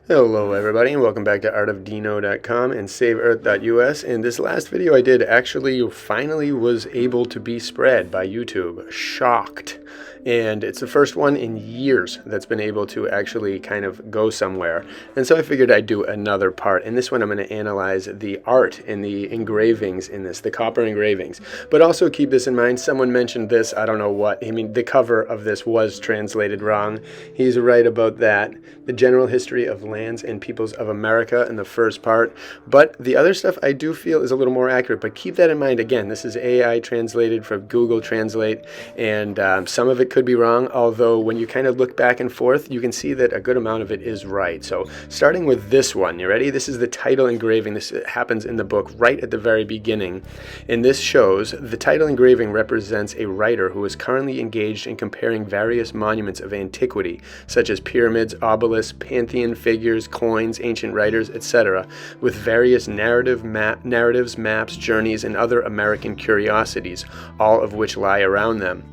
Hello everybody and welcome back to artofdino.com and saveearth.us. In this last video I did actually finally was able to be spread by YouTube. Shocked. And it's the first one in years that's been able to actually kind of go somewhere. And so I figured I'd do another part. In this one I'm going to analyze the art and the engravings in this, the copper engravings. But also keep this in mind, someone mentioned this, I don't know what, I mean the cover of this was translated wrong. He's right about that. The general history of lands and peoples of America in the first part. But the other stuff I do feel is a little more accurate. But keep that in mind. Again, this is AI translated from Google Translate, and some of it could be wrong, although when you kind of look back and forth, you can see that a good amount of it is right. So starting with this one, you ready? This is the title engraving. This happens in the book right at the very beginning. And this shows the title engraving represents a writer who is currently engaged in comparing various monuments of antiquity, such as pyramids, obelisks, pantheon figures, coins, ancient writers, etc., with various narratives, maps, journeys, and other American curiosities, all of which lie around them.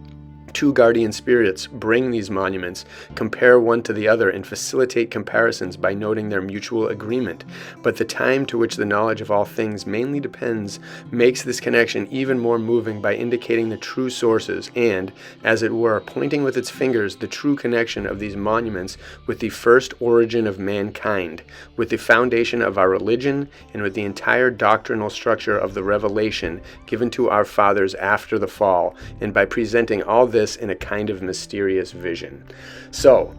Two guardian spirits bring these monuments, compare one to the other, and facilitate comparisons by noting their mutual agreement. But the time to which the knowledge of all things mainly depends makes this connection even more moving by indicating the true sources and, as it were, pointing with its fingers the true connection of these monuments with the first origin of mankind, with the foundation of our religion, and with the entire doctrinal structure of the revelation given to our fathers after the fall, and by presenting all this in a kind of mysterious vision. So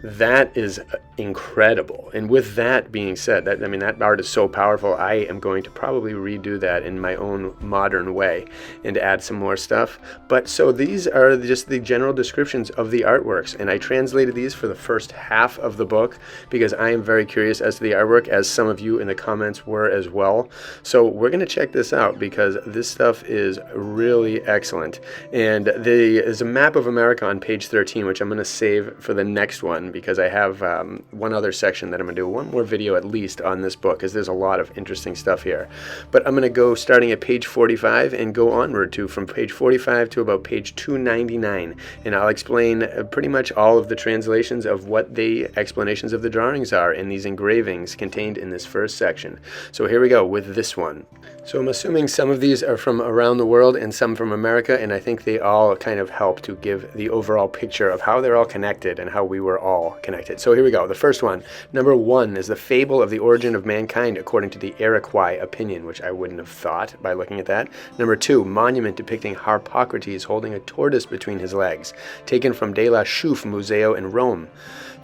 that is incredible. And with that being said, that art is so powerful, I am going to probably redo that in my own modern way and add some more stuff. But so these are just the general descriptions of the artworks, and I translated these for the first half of the book because I am very curious as to the artwork, as some of you in the comments were as well. So we're going to check this out because this stuff is really excellent. And there's a map of America on page 13, which I'm going to save for the next one, because I have one other section that I'm going to do one more video at least on this book, because there's a lot of interesting stuff here. But I'm going to go starting at page 45 and go onward to from page 45 to about page 299, and I'll explain pretty much all of the translations of what the explanations of the drawings are in these engravings contained in this first section. So here we go with this one. So I'm assuming some of these are from around the world and some from America, and I think they all kind of help to give the overall picture of how they're all connected and how we were all connected. So here we go. The first one, number 1, is the fable of the origin of mankind according to the Iroquois opinion, which I wouldn't have thought by looking at that. Number 2, monument depicting Harpocrates holding a tortoise between his legs, taken from De la Chouffe Museo in Rome.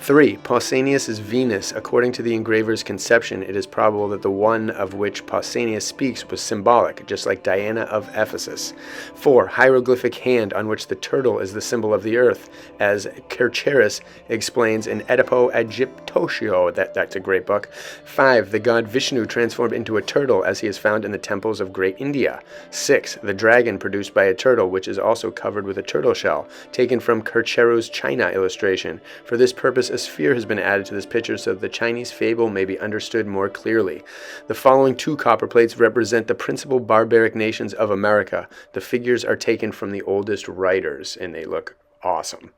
3, Pausanias' Venus. According to the engraver's conception, it is probable that the one of which Pausanias speaks was symbolic, just like Diana of Ephesus. 4, hieroglyphic hand on which the turtle is the symbol of the earth, as Kercheris explains in Oedipo Aegyptotio. That's a great book. 5, the god Vishnu transformed into a turtle, as he is found in the temples of Great India. 6, the dragon produced by a turtle, which is also covered with a turtle shell, taken from Kerchero's China illustration. For this purpose, a sphere has been added to this picture so that the Chinese fable may be understood more clearly. The following 2 copper plates represent the principal barbaric nations of America. The figures are taken from the oldest writers, and they look awesome.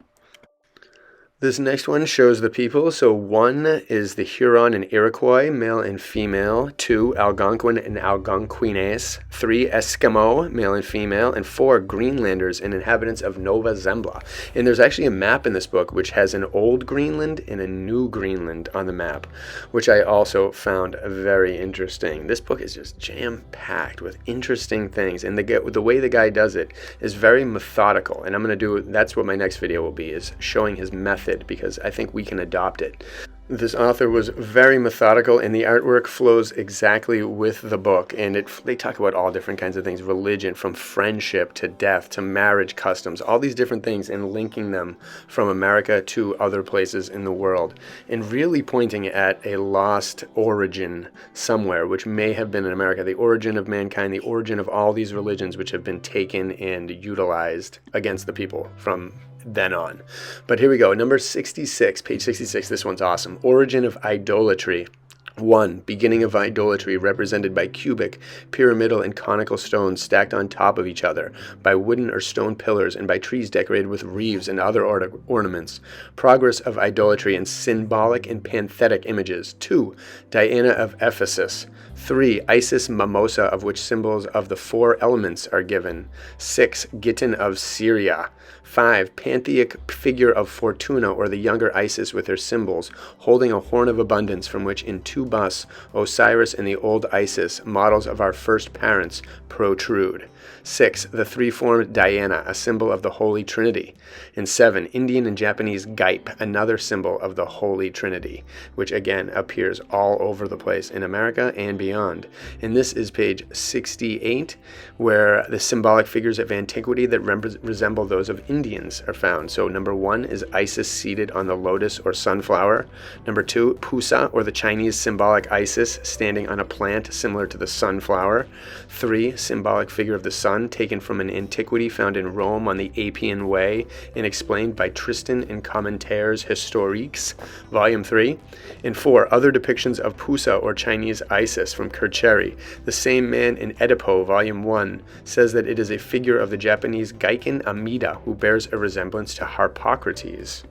This next one shows the people. So 1 is the Huron and Iroquois, male and female. 2, Algonquin and Algonquines. 3, Eskimo, male and female. And 4, Greenlanders and inhabitants of Nova Zembla. And there's actually a map in this book which has an old Greenland and a new Greenland on the map, which I also found very interesting. This book is just jam-packed with interesting things, and the way the guy does it is very methodical. And I'm going to that's what my next video will be, is showing his method, because I think we can adopt it. This author was very methodical, and the artwork flows exactly with the book, and they talk about all different kinds of things: religion, from friendship to death to marriage customs, all these different things, and linking them from America to other places in the world, and really pointing at a lost origin somewhere, which may have been in America, the origin of mankind, the origin of all these religions which have been taken and utilized against the people from then on. But here we go, number 66, page 66. This one's awesome. Origin of idolatry. 1. Beginning of idolatry, represented by cubic, pyramidal, and conical stones stacked on top of each other, by wooden or stone pillars, and by trees decorated with wreaths and other ornaments. Progress of idolatry and symbolic and panthetic images. 2. Diana of Ephesus. 3. Isis Mimosa, of which symbols of the 4 elements are given. 6. Gittin of Syria. 5. Pantheic figure of Fortuna, or the younger Isis with her symbols, holding a horn of abundance from which in 2 busts Osiris and the old Isis, models of our first parents, protrude. 6. The 3-formed Diana, a symbol of the Holy Trinity. And 7. Indian and Japanese Gaipe, another symbol of the Holy Trinity, which again appears all over the place in America and beyond. And this is page 68, where the symbolic figures of antiquity that resemble those of Indians are found. So number 1 is Isis seated on the lotus or sunflower. Number 2, Pusa, or the Chinese symbolic Isis, standing on a plant similar to the sunflower. 3, symbolic figure of the sun, taken from an antiquity found in Rome on the Appian Way and explained by Tristan in Commentaires Historiques, Volume 3. And 4, other depictions of Pusa, or Chinese Isis, from Kercheri. The same man in Oedipo, Volume 1, says that it is a figure of the Japanese Gaiken Amida, who bears a resemblance to Harpocrates.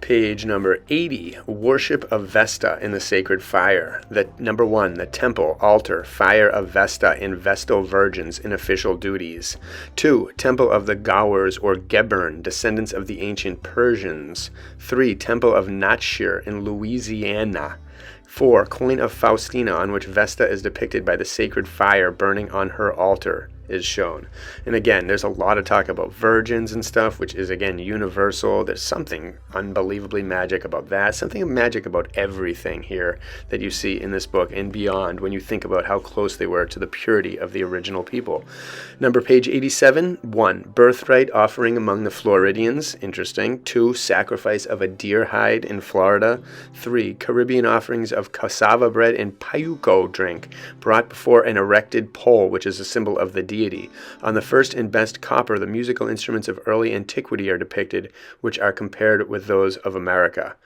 Page number 80, Worship of Vesta in the Sacred Fire. Number 1, the temple, altar, fire of Vesta and Vestal virgins in official duties. 2, temple of the Gawers or Gebern, descendants of the ancient Persians. 3, temple of Natshir in Louisiana. 4, coin of Faustina, on which Vesta is depicted by the sacred fire burning on her altar, is shown. And again, there's a lot of talk about virgins and stuff, which is again universal. There's something unbelievably magic about that, something magic about everything here that you see in this book and beyond when you think about how close they were to the purity of the original people. Page 87, 1, birthright offering among the Floridians, interesting. 2, sacrifice of a deer hide in Florida. 3, Caribbean offerings of cassava bread and payuco drink brought before an erected pole, which is a symbol of the deity. On the first and best copper, the musical instruments of early antiquity are depicted, which are compared with those of America.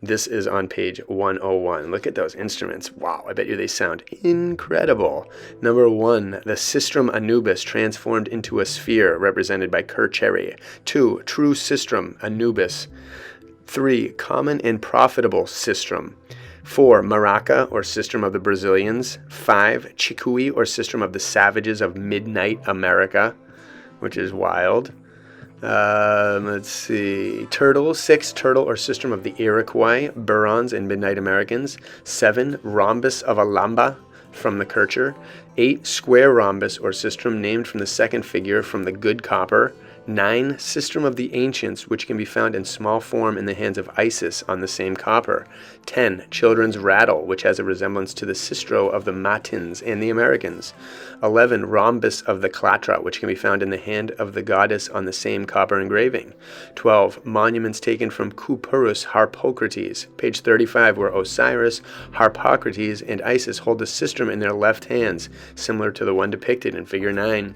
This is on page 101. Look at those instruments. Wow, I bet you they sound incredible. Number 1, the sistrum Anubis, transformed into a sphere, represented by Kercheri. 2, true sistrum Anubis. 3, common and profitable sistrum. 4, Maraca, or sistrum of the Brazilians. 5, Chikui, or sistrum of the savages of midnight America, which is wild. Let's see. Turtle. 6, turtle, or sistrum of the Iroquois, Burons, and midnight Americans. 7, rhombus of Alamba, from the Kircher. 8, square rhombus, or sistrum, named from the second figure from the good copper. 9, sistrum of the ancients, which can be found in small form in the hands of Isis on the same copper. 10, children's rattle, which has a resemblance to the sistro of the Matins and the Americans. 11, rhombus of the Klatra, which can be found in the hand of the goddess on the same copper engraving. 12, monuments taken from Kupurus Harpocrates, page 35, where Osiris, Harpocrates, and Isis hold the sistrum in their left hands, similar to the one depicted in figure 9.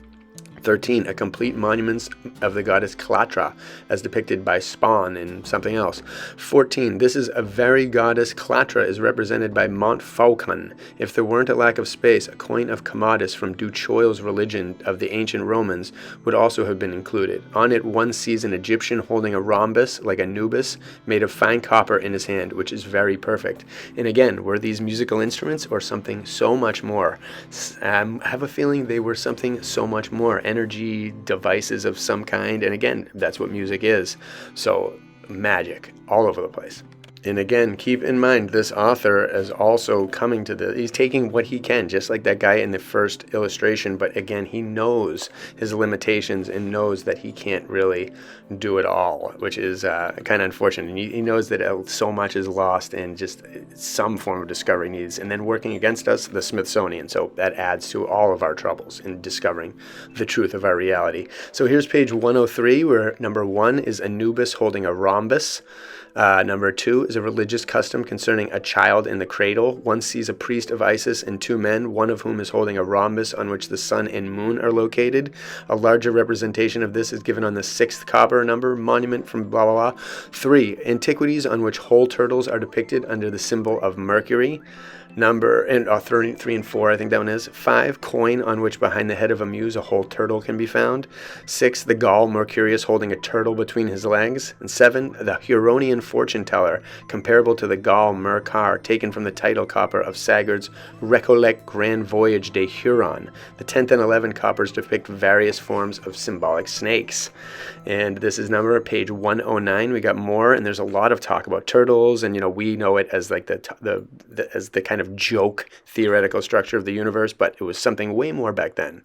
13, a complete monument of the goddess Klatra, as depicted by Spawn and something else. 14, this is a very goddess Klatra is represented by Mont Faucon. If there weren't a lack of space, a coin of Commodus from Du Choil's religion of the ancient Romans would also have been included. On it, one sees an Egyptian holding a rhombus, like Anubis, made of fine copper in his hand, which is very perfect. And again, were these musical instruments or something so much more? I have a feeling they were something so much more. Energy devices of some kind, and again, that's what music is. So magic all over the place. And again, keep in mind, this author is also coming to he's taking what he can, just like that guy in the first illustration, but again, he knows his limitations and knows that he can't really do it all, which is kind of unfortunate. And he knows that so much is lost and just some form of discovery needs. And then working against us, the Smithsonian. So that adds to all of our troubles in discovering the truth of our reality. So here's page 103, where number 1 is Anubis holding a rhombus. Number 2 is a religious custom concerning a child in the cradle. One sees a priest of Isis and 2 men, one of whom is holding a rhombus on which the sun and moon are located. A larger representation of this is given on the 6th copper number monument from blah blah blah. 3. Antiquities on which whole turtles are depicted under the symbol of Mercury. 3 and 4, I think that one is. 5, coin on which behind the head of a muse a whole turtle can be found. 6, the Gaul Mercurius holding a turtle between his legs. And 7, the Huronian fortune teller, comparable to the Gaul Mercar, taken from the title copper of Sagard's Recollect Grand Voyage de Huron. The 10th and 11th coppers depict various forms of symbolic snakes. And this is number page 109. We got more, and there's a lot of talk about turtles, and we know it as like the kind of joke theoretical structure of the universe, but it was something way more back then.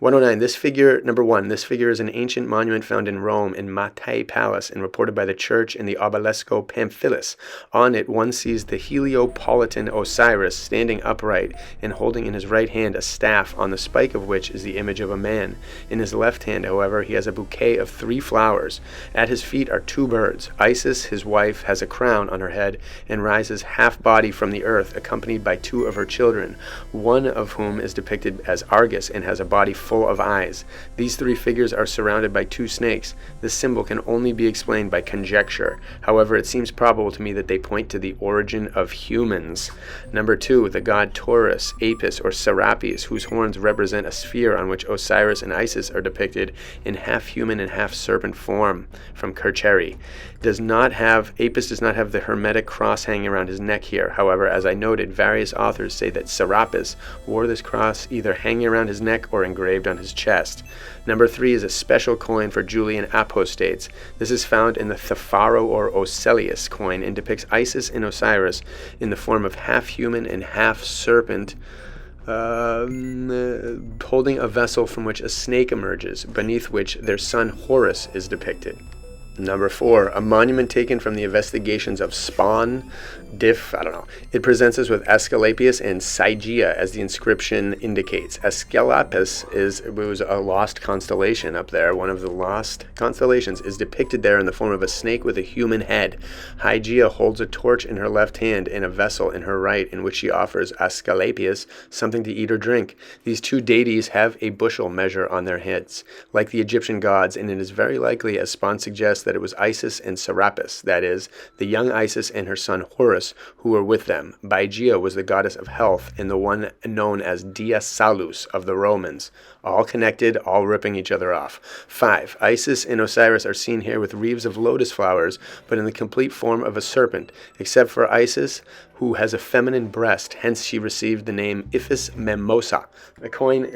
109, this figure, number 1, this figure is an ancient monument found in Rome in Mattei Palace and reported by the church in the Obelisco Pamphilus. On it, one sees the Heliopolitan Osiris standing upright and holding in his right hand a staff on the spike of which is the image of a man. In his left hand, however, he has a bouquet of 3 flowers. At his feet are 2 birds. Isis, his wife, has a crown on her head and rises half-body from the earth, accompanied by 2 of her children, one of whom is depicted as Argus and has a body full of eyes. These 3 figures are surrounded by 2 snakes. This symbol can only be explained by conjecture. However, it seems probable to me that they point to the origin of humans. Number 2, the god Taurus, Apis, or Serapis, whose horns represent a sphere on which Osiris and Isis are depicted in half-human and half-serpent form, from Kercheri. Apis does not have the hermetic cross hanging around his neck here. However, as I noted, various authors say that Serapis wore this cross either hanging around his neck or engraved on his chest. Number 3 is a special coin for Julian apostates. This is found in the Thepharo or Ocelius coin and depicts Isis and Osiris in the form of half-human and half-serpent, holding a vessel from which a snake emerges, beneath which their son Horus is depicted. Number 4, a monument taken from the investigations of Spawn, It presents us with Aesculapius and Sygia, as the inscription indicates. Aesculapius was a lost constellation up there. One of the lost constellations is depicted there in the form of a snake with a human head. Hygeia holds a torch in her left hand and a vessel in her right, in which she offers Aesculapius something to eat or drink. These 2 deities have a bushel measure on their heads, like the Egyptian gods, and it is very likely, as Spawn suggests, that it was Isis and Serapis, that is, the young Isis and her son Horus, who were with them. Hygeia was the goddess of health and the one known as Dia Salus of the Romans. All connected, all ripping each other off. 5. Isis and Osiris are seen here with wreaths of lotus flowers, but in the complete form of a serpent, except for Isis, who has a feminine breast, hence she received the name Iphis Mimosa. The coin,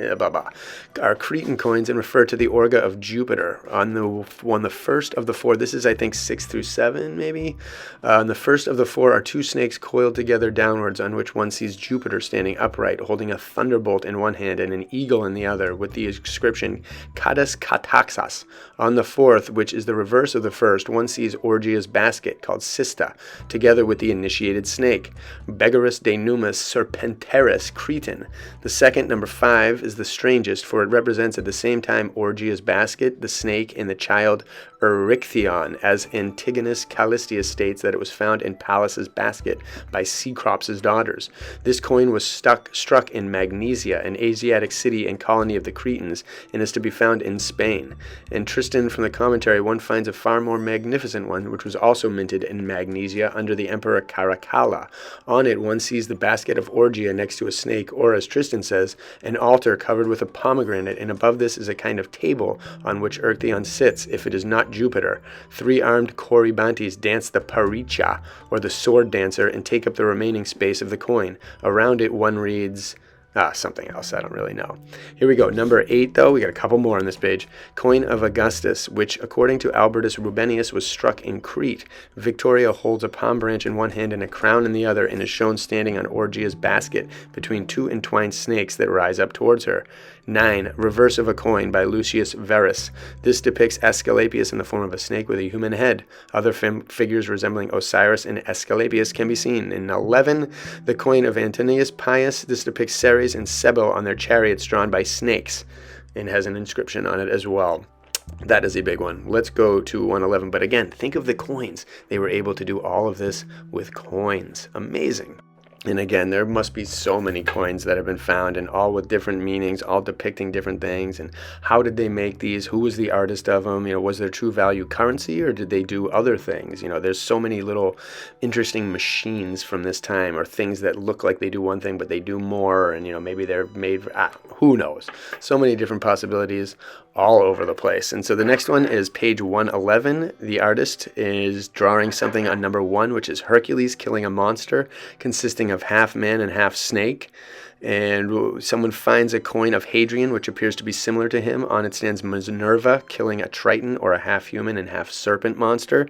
are Cretan coins and refer to the Orga of Jupiter. On the first of the 4, this is I think 6 through 7 maybe. On the first of the 4 are 2 snakes coiled together downwards, on which one sees Jupiter standing upright, holding a thunderbolt in one hand and an eagle in the other, with the inscription Kadas Kataxas. On the 4th, which is the reverse of the first, one sees Orgia's basket, called Sista, together with the initiated snake, Begarus de Numis Serpenteris Cretan. The second, number 5, is the strangest, for it represents at the same time Orgia's basket, the snake, and the child Eryctheon, as Antigonus Callistius states that it was found in Pallas's basket by Cecrops's daughters. This coin was struck in Magnesia, an Asiatic city and colony of the Cretans, and is to be found in Spain. In Tristan, from the commentary, one finds a far more magnificent one, which was also minted in Magnesia under the Emperor Caracalla. On it, one sees the basket of Orgia next to a snake, or, as Tristan says, an altar covered with a pomegranate, and above this is a kind of table on which Eryctheon sits, if it is not Jupiter. 3 armed Corybantes dance the paricha, or the sword dancer, and take up the remaining space of the coin. Around it, one reads something else, I don't really know. Here we go. Number 8, though, we got a couple more on this page. Coin of Augustus, which, according to Albertus Rubenius, was struck in Crete. Victoria holds a palm branch in one hand and a crown in the other, and is shown standing on Orgia's basket between 2 entwined snakes that rise up towards her. 9. Reverse of a coin by Lucius Verus. This depicts Aesculapius in the form of a snake with a human head. Other figures resembling Osiris and Aesculapius can be seen. In 11, the coin of Antonius Pius. This depicts Ceres and Sebel on their chariots drawn by snakes, and has an inscription on it as well. That is a big one. Let's go to 111. But again, think of the coins. They were able to do all of this with coins. Amazing. And again, there must be so many coins that have been found, and all with different meanings, all depicting different things. And how did they make these? Who was the artist of them? Was there true value currency, or did they do other things? There's so many little interesting machines from this time, or things that look like they do one thing, but they do more. And, maybe they're made, who knows? So many different possibilities all over the place. And so the next one is page 111. The artist is drawing something on number 1, which is Hercules killing a monster consisting of half man and half snake. And someone finds a coin of Hadrian, which appears to be similar to him. On it stands Minerva killing a Triton, or a half-human and half-serpent monster.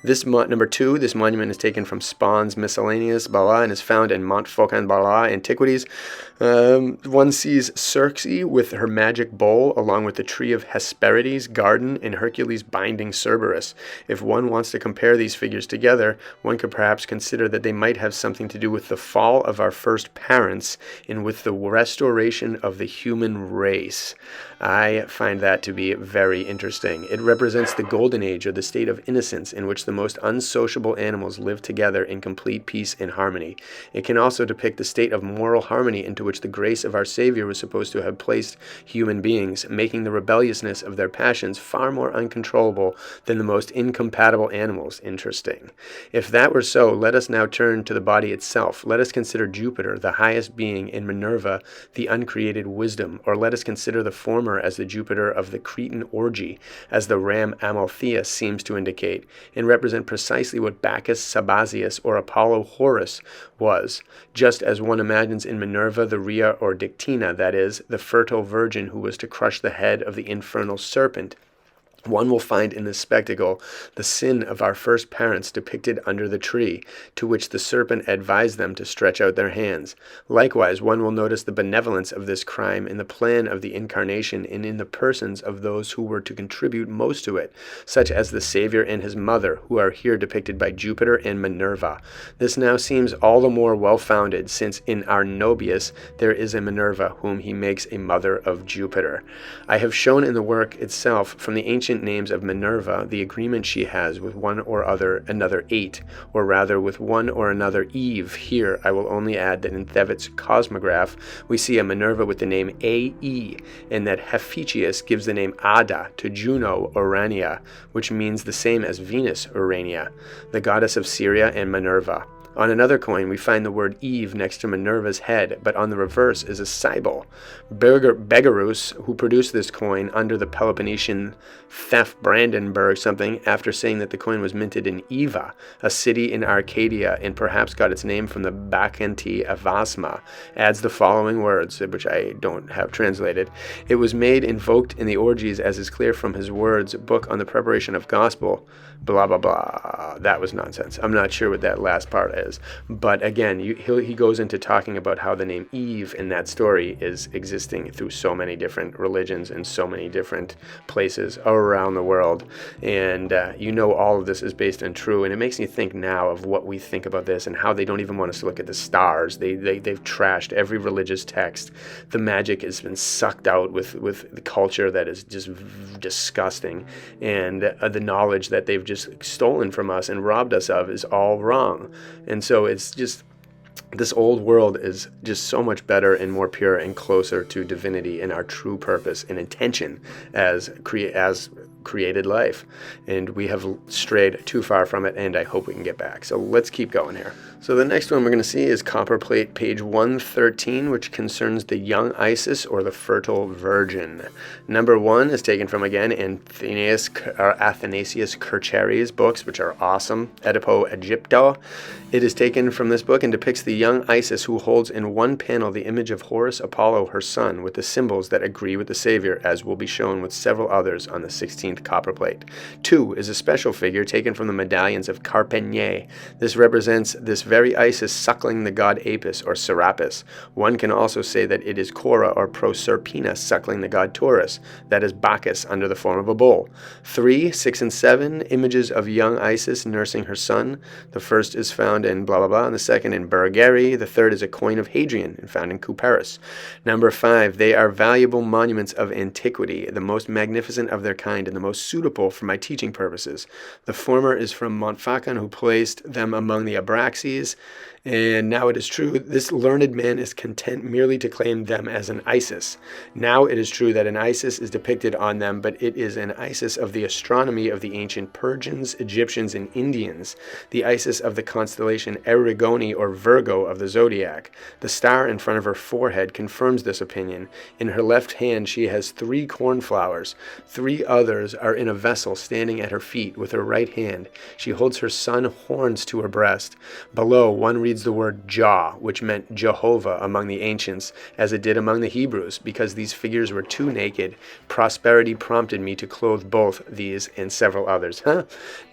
This number 2, this monument is taken from Spahn's Miscellaneous, and is found in Montfaucon, Antiquities. One sees Circe with her magic bowl, along with the tree of Hesperides garden, and Hercules binding Cerberus. If one wants to compare these figures together, one could perhaps consider that they might have something to do with the fall of our first parents, and with the restoration of the human race. I find that to be very interesting. It represents the golden age, or the state of innocence, in which the most unsociable animals live together in complete peace and harmony. It can also depict the state of moral harmony into which the grace of our Savior was supposed to have placed human beings, making the rebelliousness of their passions far more uncontrollable than the most incompatible animals. Interesting. If that were so, let us now turn to the body itself. Let us consider Jupiter, the highest being, in Minerva, the uncreated wisdom, or let us consider the former as the Jupiter of the Cretan orgy, as the ram Amaltheus seems to indicate, and represent precisely what Bacchus Sabazius or Apollo Horus was, just as one imagines in Minerva the Rhea or Dictina, that is, the fertile virgin who was to crush the head of the infernal serpent. One will find in this spectacle the sin of our first parents depicted under the tree, to which the serpent advised them to stretch out their hands. Likewise, one will notice the benevolence of this crime in the plan of the incarnation and in the persons of those who were to contribute most to it, such as the Savior and his mother, who are here depicted by Jupiter and Minerva. This now seems all the more well-founded, since in Arnobius there is a Minerva, whom he makes a mother of Jupiter. I have shown in the work itself, from the ancient names of Minerva, the agreement she has with one or another 8, or rather with one or another Eve. Here I will only add that in Thevet's Cosmograph we see a Minerva with the name A-E, and that Hephæstus gives the name Ada to Juno Urania, which means the same as Venus Urania, the goddess of Syria and Minerva. On another coin, we find the word Eve next to Minerva's head, but on the reverse is a Cybele. Begarus, who produced this coin under the Peloponnesian theft Brandenburg something, after saying that the coin was minted in Eva, a city in Arcadia, and perhaps got its name from the Bacchanti Avasma, adds the following words, which I don't have translated. It was made invoked in the orgies, as is clear from his words, book on the preparation of gospel, blah, blah, blah. That was nonsense. I'm not sure what that last part is. But again, he goes into talking about how the name Eve in that story is existing through so many different religions and so many different places around the world. And all of this is based on true. And it makes me think now of what we think about this and how they don't even want us to look at the stars. They've trashed every religious text. The magic has been sucked out with the culture that is just disgusting. And the knowledge that they've just stolen from us and robbed us of is all wrong. And so it's just, this old world is just so much better and more pure and closer to divinity and our true purpose and intention as created life. And we have strayed too far from it, and I hope we can get back. So let's keep going here. So the next one we're going to see is copper plate page 113, which concerns the young Isis, or the fertile virgin. Number 1 is taken from, again, Athanasius Kircheri's books, which are awesome. Oedipo Egypto. It is taken from this book and depicts the young Isis, who holds in one panel the image of Horus Apollo, her son, with the symbols that agree with the Savior, as will be shown with several others on the 16th copper plate. 2 is a special figure taken from the medallions of Carpentier. This represents this very Isis suckling the god Apis or Serapis. One can also say that it is Cora or Proserpina suckling the god Taurus, that is Bacchus under the form of a bull. 3, 6, and 7, images of young Isis nursing her son. The first is found in blah blah blah, and the second in Bergeri. The third is a coin of Hadrian and found in Couperus. Number 5, they are valuable monuments of antiquity, the most magnificent of their kind and the most suitable for my teaching purposes. The former is from Montfaucon, who placed them among the Abraxes, and now it is true this learned man is content merely to claim them as an Isis. Now it is true that an Isis is depicted on them, but it is an Isis of the astronomy of the ancient Persians, Egyptians, and Indians, the Isis of the constellation Erigone or Virgo of the zodiac. The star in front of her forehead confirms this opinion. In her left hand she has 3 cornflowers. 3 others are in a vessel standing at her feet. With her right hand she holds her son horns to her breast. Below, one reads the word Jah, which meant Jehovah among the ancients, as it did among the Hebrews. Because these figures were too naked, prosperity prompted me to clothe both these and several others.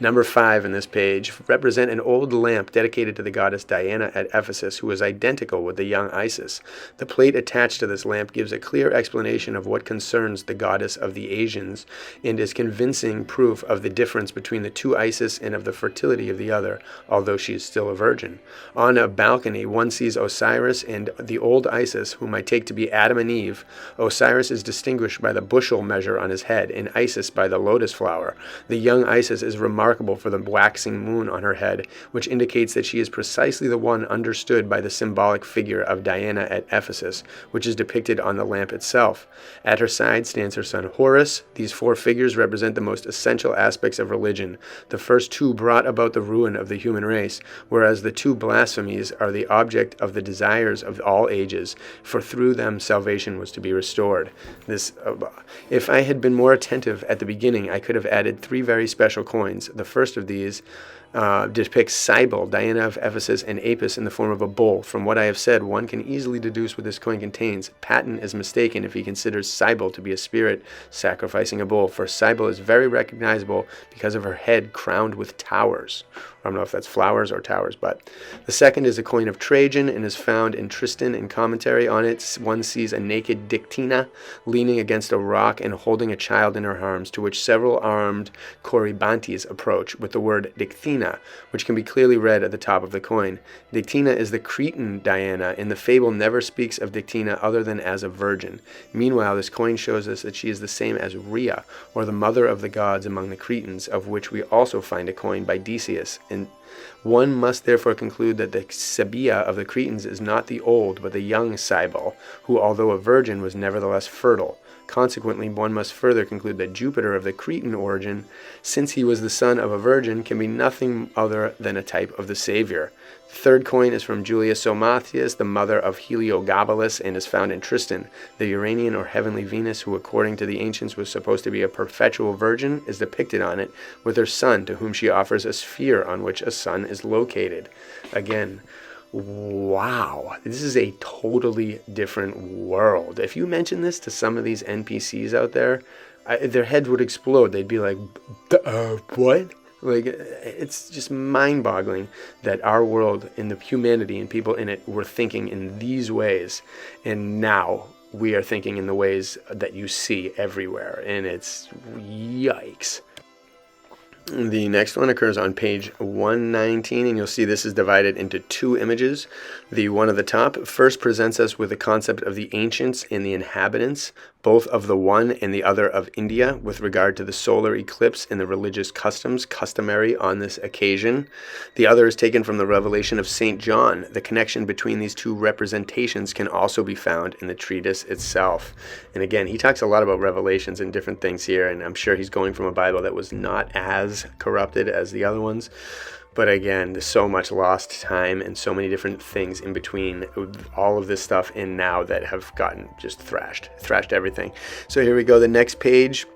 Number 5 in this page represent an old lamp dedicated to the goddess Diana at Ephesus, who is identical with the young Isis. The plate attached to this lamp gives a clear explanation of what concerns the goddess of the Asians, and is convincing proof of the difference between the 2 Isis and of the fertility of the other, although she is still a virgin. On a balcony, one sees Osiris and the old Isis, whom I take to be Adam and Eve. Osiris is distinguished by the bushel measure on his head, and Isis by the lotus flower. The young Isis is remarkable for the waxing moon on her head, which indicates that she is precisely the one understood by the symbolic figure of Diana at Ephesus, which is depicted on the lamp itself. At her side stands her son Horus. These 4 figures represent the most essential aspects of religion. The first 2 brought about the ruin of the human race, whereas the 2 blasphemies are the object of the desires of all ages, for through them salvation was to be restored. If I had been more attentive at the beginning, I could have added 3 very special coins. The first of these depicts Cybele, Diana of Ephesus, and Apis in the form of a bull. From what I have said, one can easily deduce what this coin contains. Patton is mistaken if he considers Cybele to be a spirit sacrificing a bull, for Cybele is very recognizable because of her head crowned with towers. I don't know if that's flowers or towers, but the second is a coin of Trajan and is found in Tristan. In commentary on it, one sees a naked Dictina leaning against a rock and holding a child in her arms, to which several armed Corybantes approach, with the word Dictina, which can be clearly read at the top of the coin. Dictina is the Cretan Diana, and the fable never speaks of Dictina other than as a virgin. Meanwhile, this coin shows us that she is the same as Rhea, or the mother of the gods among the Cretans, of which we also find a coin by Decius. And one must therefore conclude that the Sabia of the Cretans is not the old, but the young Cybele, who, although a virgin, was nevertheless fertile. Consequently, one must further conclude that Jupiter of the Cretan origin, since he was the son of a virgin, can be nothing other than a type of the Savior. The third coin is from Julia Somathias, the mother of Heliogabalus, and is found in Tristan. The Uranian or heavenly Venus, who according to the ancients was supposed to be a perpetual virgin, is depicted on it, with her son, to whom she offers a sphere on which a sun is located. Again, wow, this is a totally different world. If you mention this to some of these NPCs out there, their heads would explode. They'd be like, what? Like, it's just mind-boggling that our world and the humanity and people in it were thinking in these ways, and now we are thinking in the ways that you see everywhere, and it's yikes. The next one occurs on page 119, and you'll see this is divided into 2 images. The one at the top first presents us with the concept of the ancients and the inhabitants, both of the one and the other of India, with regard to the solar eclipse and the religious customs customary on this occasion. The other is taken from the Revelation of St. John. The connection between these 2 representations can also be found in the treatise itself. And again, he talks a lot about revelations and different things here, and I'm sure he's going from a Bible that was not as corrupted as the other ones. But again, there's so much lost time and so many different things in between all of this stuff and now that have gotten just thrashed everything. So here we go. The next page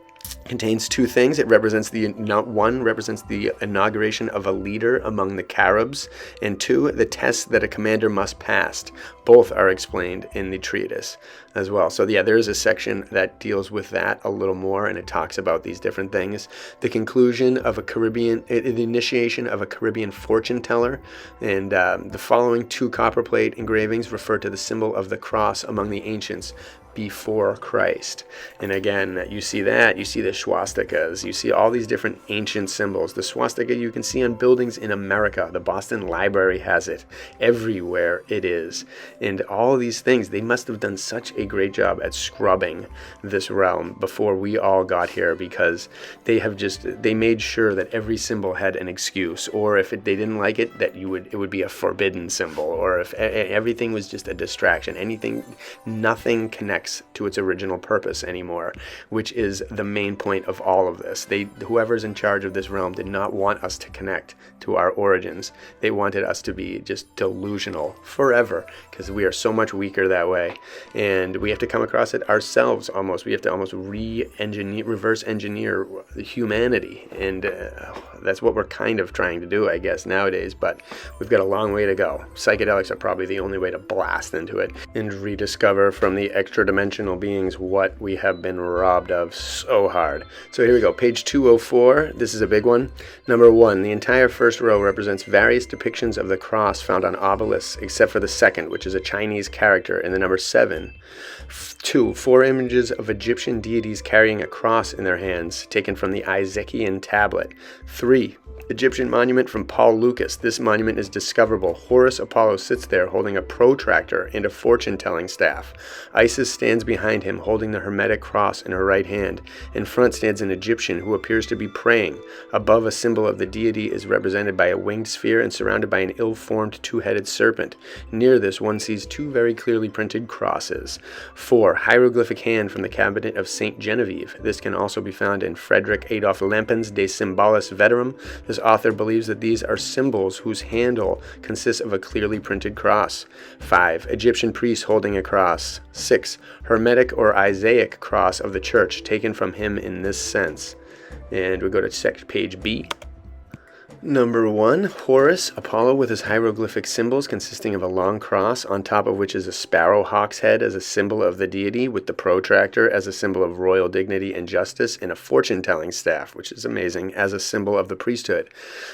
Contains two things. It represents one represents the inauguration of a leader among the Caribs, and two, the tests that a commander must pass. Both are explained in the treatise as well. So yeah, there is a section that deals with that a little more, and it talks about these different things. The conclusion of the initiation of a Caribbean fortune teller, and the following two copperplate engravings refer to the symbol of the cross among the ancients before Christ. And again, you see that, you see the swastikas, you see all these different ancient symbols. The swastika you can see on buildings in America. The Boston Library has it. Everywhere it is. And all these things, they must have done such a great job at scrubbing this realm before we all got here, because they made sure that every symbol had an excuse, or if they didn't like it, that it would be a forbidden symbol, or if everything was just a distraction, nothing connects to its original purpose anymore, which is the main point of all of this. Whoever's in charge of this realm did not want us to connect to our origins. They wanted us to be just delusional forever, because we are so much weaker that way, and we have to come across it ourselves almost. We have to almost reverse engineer humanity, and that's what we're kind of trying to do, I guess, nowadays, but we've got a long way to go. Psychedelics are probably the only way to blast into it and rediscover from the extra-dimensional beings what we have been robbed of so hard. So here we go, page 204. This is a big one. Number 1, the entire first row represents various depictions of the cross found on obelisks, except for the second, which is a Chinese character in the number 7. 2, 4 images of Egyptian deities carrying a cross in their hands, taken from the Isaacian tablet. 3, Egyptian monument from Paul Lucas. This monument is discoverable. Horus Apollo sits there holding a protractor and a fortune-telling staff. Isis stands behind him holding the hermetic cross in her right hand. In front stands an Egyptian who appears to be praying. Above, a symbol of the deity is represented by a winged sphere and surrounded by an ill-formed two-headed serpent. Near this, one sees 2 very clearly printed crosses. 4, hieroglyphic hand from the cabinet of Saint Genevieve. This can also be found in Frederick Adolf Lempen's De Symbolis Veterum. This author believes that these are symbols whose handle consists of a clearly printed cross. 5, Egyptian priest holding a cross. 6, Hermetic or Isaic cross of the church, taken from him in this sense. And we go to page B. Number 1, Horus Apollo with his hieroglyphic symbols consisting of a long cross on top of which is a sparrow hawk's head as a symbol of the deity, with the protractor as a symbol of royal dignity and justice, and a fortune-telling staff, which is amazing, as a symbol of the priesthood.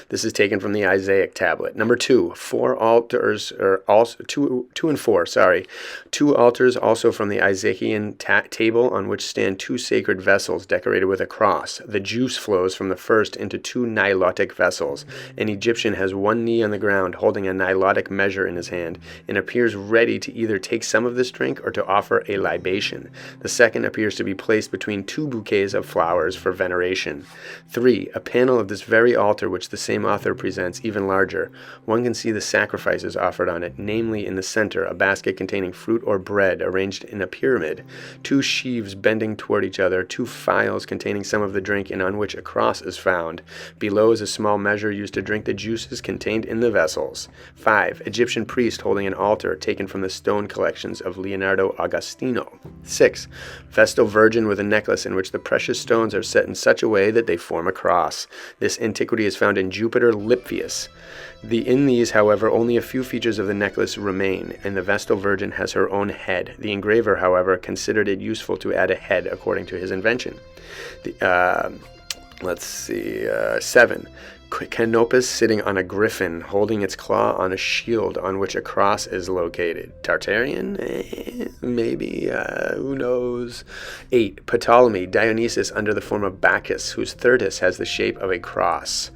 This is taken from the Isaic tablet. Number 2, 4 altars, or also 2 and 4, sorry. 2 altars also from the Isaacian table on which stand 2 sacred vessels decorated with a cross. The juice flows from the first into 2 nilotic vessels. An Egyptian has one knee on the ground, holding a nilotic measure in his hand, and appears ready to either take some of this drink or to offer a libation. The second appears to be placed between 2 bouquets of flowers for veneration. 3, a panel of this very altar which the same author presents even larger. One can see the sacrifices offered on it, namely in the center, a basket containing fruit or bread arranged in a pyramid, 2 sheaves bending toward each other, 2 phials containing some of the drink and on which a cross is found. Below is a small measure used to drink the juices contained in the vessels. 5, Egyptian priest holding an altar taken from the stone collections of Leonardo Agostino. 6, Vestal Virgin with a necklace in which the precious stones are set in such a way that they form a cross. This antiquity is found in Jupiter Lippius. In these, however, only a few features of the necklace remain, and the Vestal Virgin has her own head. The engraver, however, considered it useful to add a head according to his invention. 7, Canopus sitting on a griffin, holding its claw on a shield on which a cross is located. Tartarian? Maybe. Who knows? 8, Ptolemy, Dionysus under the form of Bacchus, whose thyrtus has the shape of a cross.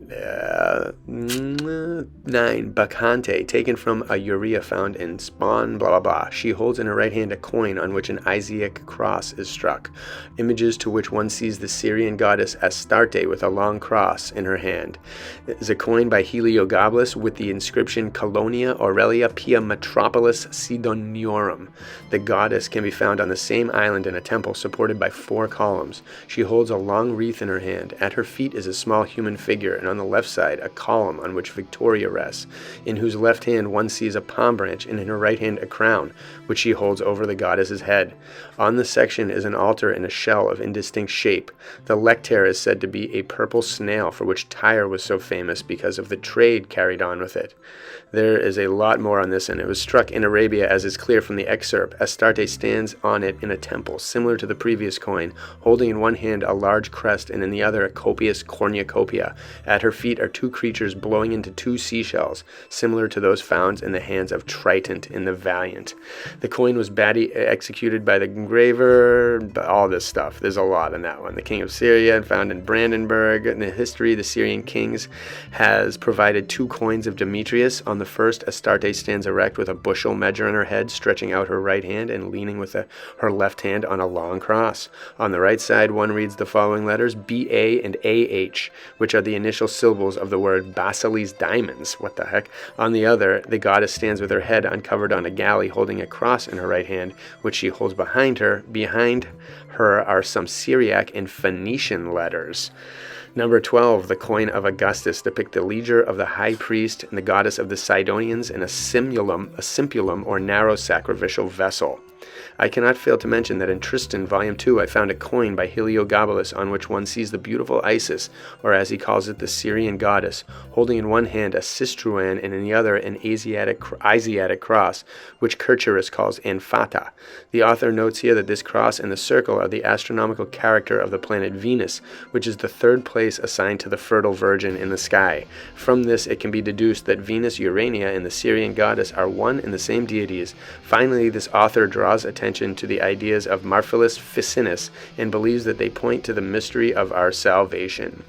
9, Bacchante, taken from a urea found in Spawn, blah blah blah. She holds in her right hand a coin on which an Isaac cross is struck. Images to which one sees the Syrian goddess Astarte with a long cross in her hand. It is a coin by Heliogabalus with the inscription Colonia Aurelia Pia Metropolis Sidoniorum. The goddess can be found on the same island in a temple supported by 4 columns. She holds a long wreath in her hand. At her feet is a small human figure, and on on the left side a column on which Victoria rests, in whose left hand one sees a palm branch, and in her right hand a crown, which she holds over the goddess's head. On the section is an altar in a shell of indistinct shape. The lectare is said to be a purple snail, for which Tyre was so famous because of the trade carried on with it. There is a lot more on this, and it was struck in Arabia, as is clear from the excerpt. Astarte stands on it in a temple, similar to the previous coin, holding in one hand a large crest and in the other a copious cornucopia. At her feet are two creatures blowing into two seashells, similar to those found in the hands of Triton in the Valiant. The coin was badly executed by the engraver, all this stuff. There's a lot in that one. The king of Syria, found in Brandenburg. In the history, the Syrian kings has provided two coins of Demetrius. On the first, Astarte stands erect with a bushel measure on her head, stretching out her right hand and leaning with her left hand on a long cross. On the right side, one reads the following letters, B-A and A-H, which are the initial syllables of the word Basile's diamonds. What the heck? On the other, the goddess stands with her head uncovered on a galley, holding a cross in her right hand, which she holds behind her. Behind her are some Syriac and Phoenician letters. Number 12, the coin of Augustus, depict the leger of the high priest and the goddess of the Sidonians in a simpulum or narrow sacrificial vessel. I cannot fail to mention that in Tristan, Volume 2, I found a coin by Heliogabalus on which one sees the beautiful Isis, or as he calls it, the Syrian goddess, holding in one hand a cistruan and in the other an Asiatic cross, which Kircherus calls Anfata. The author notes here that this cross and the circle are the astronomical character of the planet Venus, which is the third place assigned to the fertile virgin in the sky. From this, it can be deduced that Venus, Urania, and the Syrian goddess are one and the same deities. Finally, this author draws attention to the ideas of Marphilus Ficinus and believes that they point to the mystery of our salvation.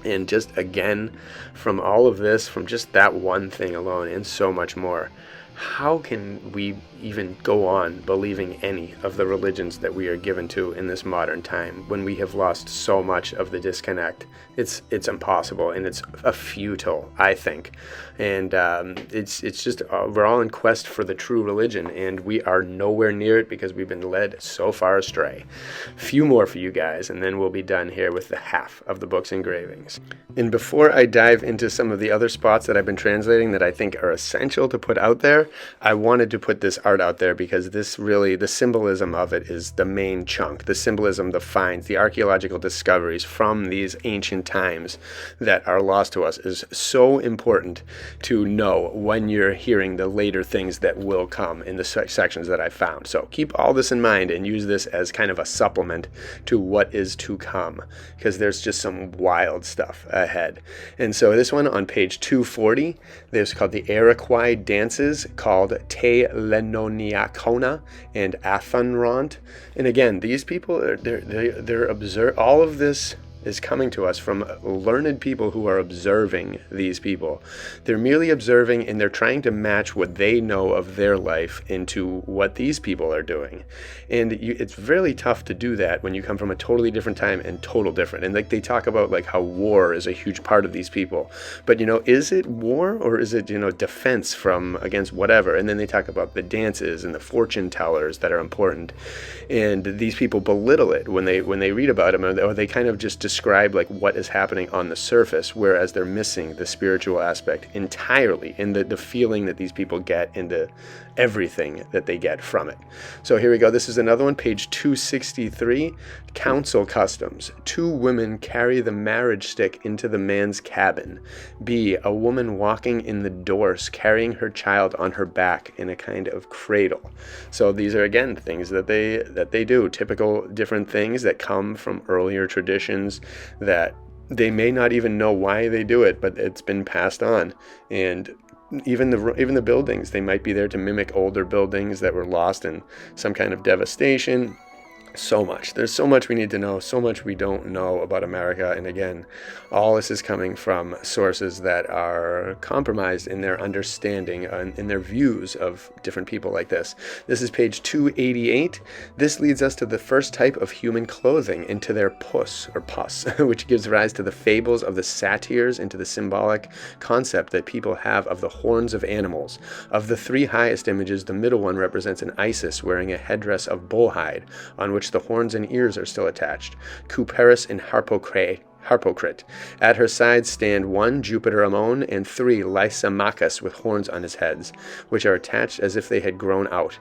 And just again, from all of this, from just that one thing alone and so much more, how can we even go on believing any of the religions that we are given to in this modern time when we have lost so much of the disconnect? It's impossible, and it's futile, I think. And it's just we're all in quest for the true religion, and we are nowhere near it because we've been led so far astray. A few more for you guys, and then we'll be done here with the half of the book's engravings. And before I dive into some of the other spots that I've been translating that I think are essential to put out there, I wanted to put this art out there because this really, the symbolism of it is the main chunk. The symbolism, the finds, the archaeological discoveries from these ancient times that are lost to us is so important to know when you're hearing the later things that will come in the sections that I found. So keep all this in mind and use this as kind of a supplement to what is to come, because there's just some wild stuff ahead. And so this one on page 240, there's called the Iroquois dances called Te Lenoniacona and Athanront. And again, these people, they're observe. All of this is coming to us from learned people who are observing these people. They're merely observing, and they're trying to match what they know of their life into what these people are doing. And it's really tough to do that when you come from a totally different time and total different. And like they talk about like how war is a huge part of these people. But is it war, or is it, defense from against whatever? And then they talk about the dances and the fortune tellers that are important. And these people belittle it when they read about them, or they kind of just describe like what is happening on the surface, whereas they're missing the spiritual aspect entirely, and the feeling that these people get into everything that they get from it. So here we go. This is another one, page 263. Council customs. 2 women carry the marriage stick into the man's cabin. B, a woman walking in the doors carrying her child on her back in a kind of cradle. So these are again things that they do, typical different things that come from earlier traditions that they may not even know why they do it, but it's been passed on. And even the buildings, they might be there to mimic older buildings that were lost in some kind of devastation. So much. There's so much we need to know, so much we don't know about America. And again, all this is coming from sources that are compromised in their understanding and in their views of different people like this. This is page 288. This leads us to the first type of human clothing, into their pus, which gives rise to the fables of the satyrs, into the symbolic concept that people have of the horns of animals. Of the 3 highest images, the middle one represents an Isis wearing a headdress of bull hide, on which the horns and ears are still attached. Couperus and Harpocrates Harpocrit. At her side stand 1 Jupiter Ammon and 3 Lysimachus with horns on his heads, which are attached as if they had grown out.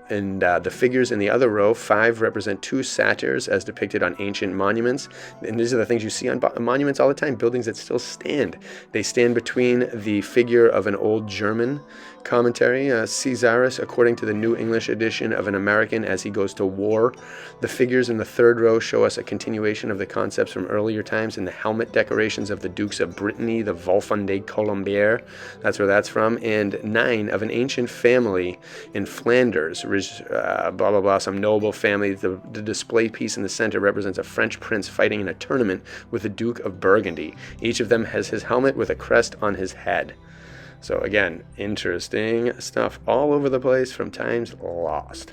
And the figures in the other row, 5 represent 2 satyrs as depicted on ancient monuments. And these are the things you see on monuments all the time, buildings that still stand. They stand between the figure of an old German commentary, Caesarus, according to the New English edition of an American, as he goes to war. The figures in the third row show us a continuation of the concepts from earlier times in the helmet decorations of the Dukes of Brittany, the Volfond Colombier, that's where that's from, and 9 of an ancient family in Flanders, blah, blah, blah, some noble family. The display piece in the center represents a French prince fighting in a tournament with the Duke of Burgundy. Each of them has his helmet with a crest on his head. So again, interesting stuff all over the place from times lost.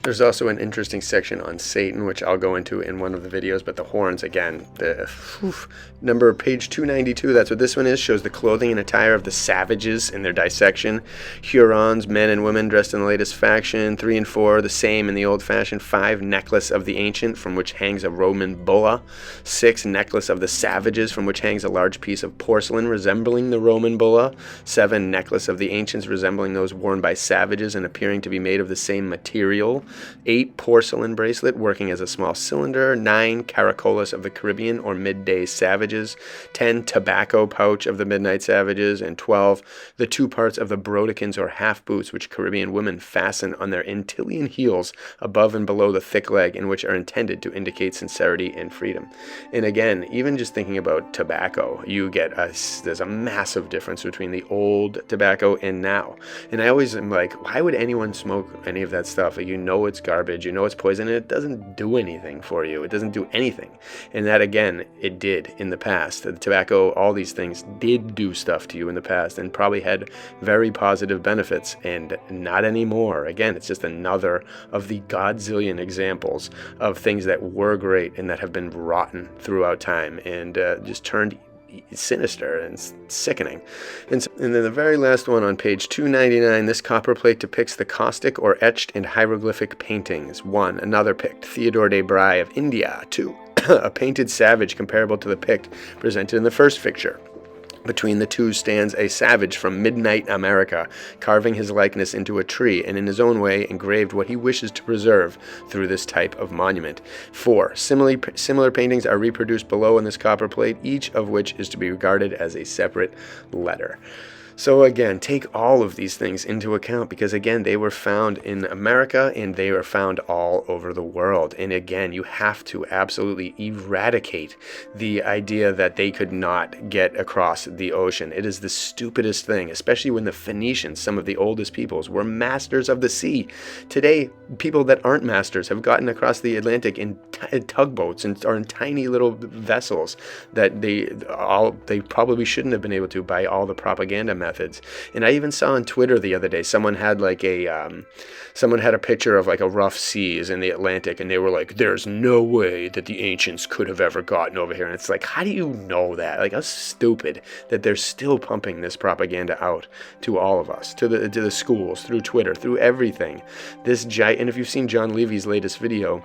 There's also an interesting section on Satan, which I'll go into in one of the videos, but the horns, again, page 292, that's what this one is, shows the clothing and attire of the savages in their dissection. Hurons, men and women dressed in the latest faction. 3 and 4, the same in the old-fashioned. 5, necklace of the ancient, from which hangs a Roman bulla. 6, necklace of the savages, from which hangs a large piece of porcelain resembling the Roman bulla. 7, necklace of the ancients, resembling those worn by savages and appearing to be made of the same material. 8, porcelain bracelet working as a small cylinder. 9, caracolas of the Caribbean or midday savages. 10, tobacco pouch of the midnight savages. And 12, the 2 parts of the brodikins or half boots which Caribbean women fasten on their Antillean heels above and below the thick leg, and which are intended to indicate sincerity and freedom. And again, even just thinking about tobacco, you get there's a massive difference between the old tobacco and now. And I always am like, why would anyone smoke any of that stuff? You know it's garbage, you know it's poison, and it doesn't do anything for you. It doesn't do anything. And that, again, it did in the past. The tobacco, all these things did do stuff to you in the past and probably had very positive benefits, and not anymore. Again, it's just another of the godzillion examples of things that were great and that have been rotten throughout time and just turned sinister and sickening. And then the very last one on page 299, this copper plate depicts the caustic or etched and hieroglyphic paintings. 1, another pict, Theodore de Bry of India. 2, a painted savage comparable to the pict presented in the first picture. Between the 2 stands a savage from midnight America, carving his likeness into a tree and in his own way engraved what he wishes to preserve through this type of monument. 4, similar paintings are reproduced below in this copper plate, each of which is to be regarded as a separate letter. So again, take all of these things into account, because again, they were found in America and they are found all over the world. And again, you have to absolutely eradicate the idea that they could not get across the ocean. It is the stupidest thing, especially when the Phoenicians, some of the oldest peoples, were masters of the sea. Today, people that aren't masters have gotten across the Atlantic in tugboats and are in tiny little vessels that they probably shouldn't have been able to by all the propaganda methods. And I even saw on Twitter the other day, someone had a picture of like a rough seas in the Atlantic, and they were like, there's no way that the ancients could have ever gotten over here. And it's like, how do you know that? Like, how stupid that they're still pumping this propaganda out to all of us, to the schools, through Twitter, through everything. And if you've seen John Levy's latest video,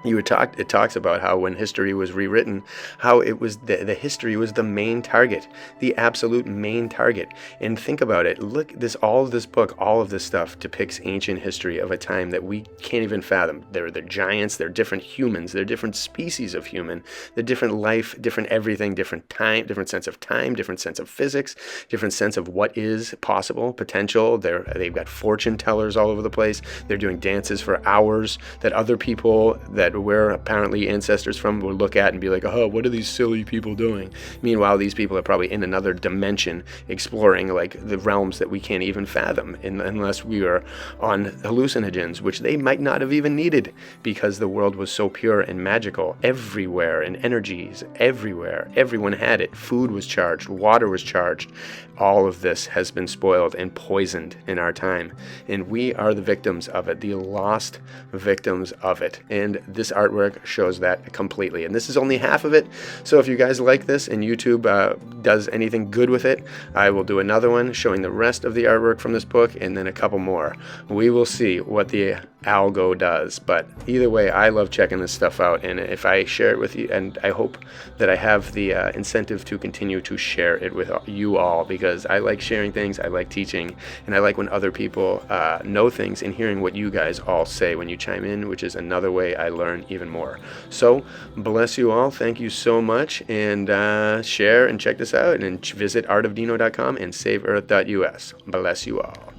it talks about how when history was rewritten, how it was the history was the main target, the absolute main target. And think about it. Look, all of this book, all of this stuff depicts ancient history of a time that we can't even fathom. They're giants, they're different humans, they're different species of human, they're different life, different everything, different time, different sense of time, different sense of physics, different sense of what is possible, potential. They've got fortune tellers all over the place. They're doing dances for hours that other people that we're apparently ancestors from will look at and be like, oh, what are these silly people doing? Meanwhile, these people are probably in another dimension exploring like the realms that we can't even fathom unless we are on hallucinogens, which they might not have even needed, because the world was so pure and magical everywhere, and energies everywhere. Everyone had it. Food was charged, water was charged. All of this has been spoiled and poisoned in our time, and we are the victims of it, the lost victims of it. And this artwork shows that completely. And this is only half of it. So if you guys like this and YouTube does anything good with it, I will do another one showing the rest of the artwork from this book, and then a couple more. We will see what the algo does, but either way, I love checking this stuff out, and if I share it with you, and I hope that I have the incentive to continue to share it with you all, because I like sharing things, I like teaching, and I like when other people know things and hearing what you guys all say when you chime in, which is another way I learn even more. So bless you all, thank you so much, and share and check this out, and visit artofdino.com and saveearth.us. Bless you all.